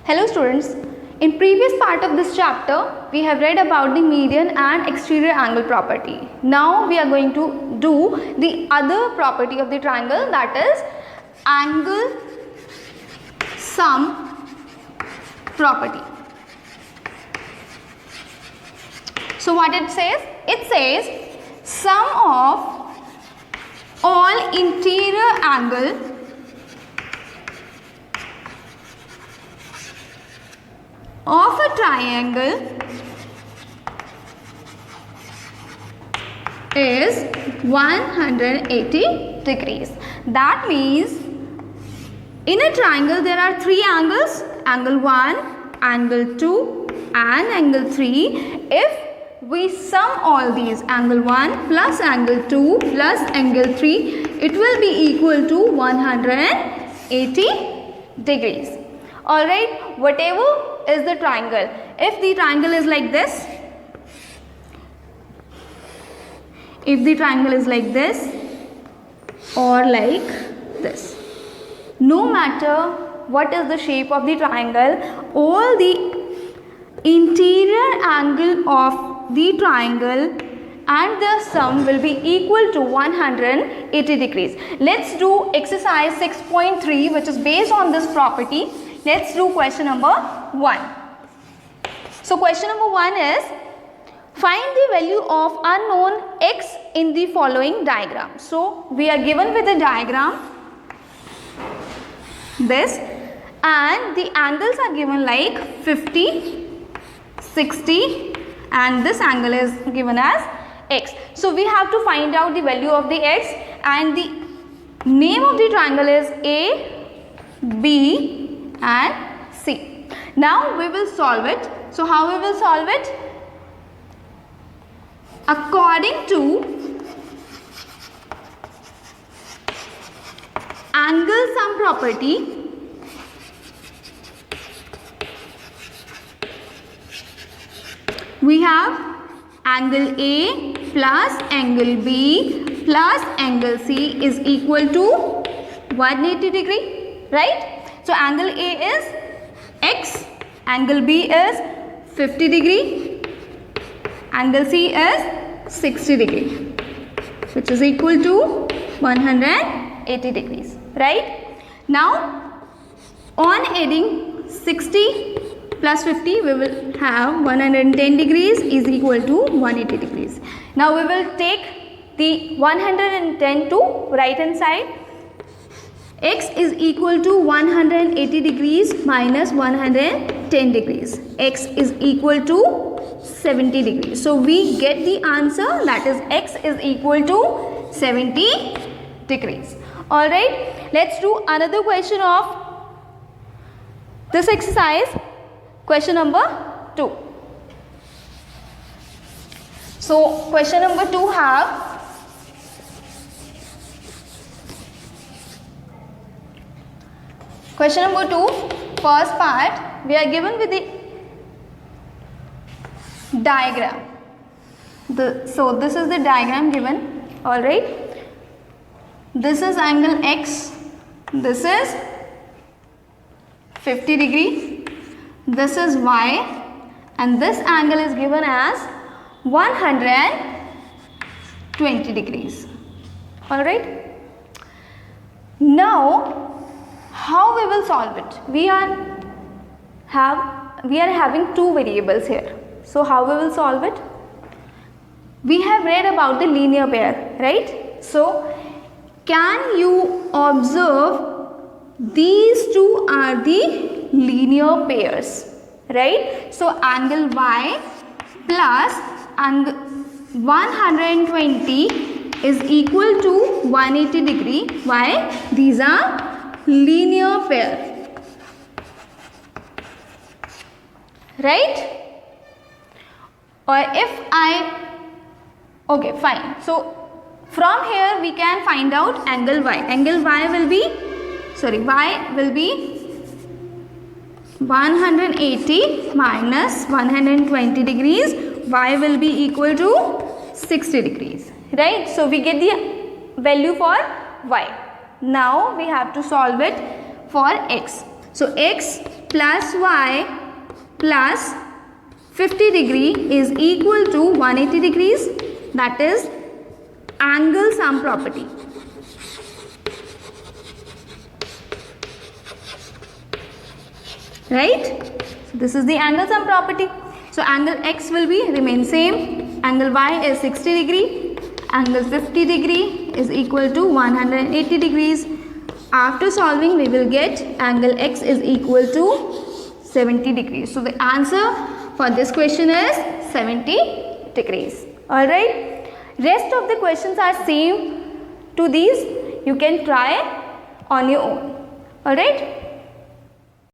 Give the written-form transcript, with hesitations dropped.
Hello students, in previous part of this chapter we have read about the median and exterior angle property. Now we are going to do the other property of the triangle, that is angle sum property. So what it says? It says sum of all interior angle of a triangle is 180 degrees. That means in a triangle there are three angles, angle 1, angle 2 and angle 3. If we sum all these, angle 1 plus angle 2 plus angle 3, it will be equal to 180 degrees. Alright, whatever is the triangle, if the triangle is like this, if the triangle is like this or like this, no matter what is the shape of the triangle, all the interior angle of the triangle and their sum will be equal to 180 degrees. Let's do exercise 6.3, which is based on this property. Let's do question number 1. So question number 1 is, find the value of unknown x in the following diagram. So we are given with a diagram, this, and the angles are given like 50, 60 and this angle is given as x. So we have to find out the value of the x, and the name of the triangle is A, B and C. Now we will solve it. So how we will solve it? According to angle sum property, we have angle A plus angle B plus angle C is equal to 180 degree, right? So angle A is x, angle B is 50 degree, angle C is 60 degree, which is equal to 180 degrees, right? Now on adding 60 plus 50, we will have 110 degrees is equal to 180 degrees. Now we will take the 110 to right hand side. X is equal to 180 degrees minus 110 degrees. X is equal to 70 degrees. So we get the answer, that is x is equal to 70 degrees. Alright, let's do another question of this exercise. Question number 2. So question number 2 have question number 2, first part, we are given with the diagram. So this is the diagram given, alright. This is angle x, this is 50 degree, this is y, and this angle is given as 120 degrees, alright. Now how we will solve it? We are having two variables here. So how we will solve it? We have read about the linear pair, right? So can you observe these two are the linear pairs, right? So angle y plus angle 120 is equal to 180 degree. Why? These are linear pair, right? Or if okay, fine. So from here we can find out angle y. Angle y will be 180 minus 120 degrees. Y will be equal to 60 degrees, right? So we get the value for y. Now we have to solve it for x. So x plus y plus 50 degree is equal to 180 degrees. That is angle sum property. Right? So this is the angle sum property. So angle x will be remain same. Angle y is 60 degree. Angle 50 degree is equal to 180 degrees. After solving, we will get angle x is equal to 70 degrees. So the answer for this question is 70 degrees. Alright. Rest of the questions are same to these. You can try on your own. Alright.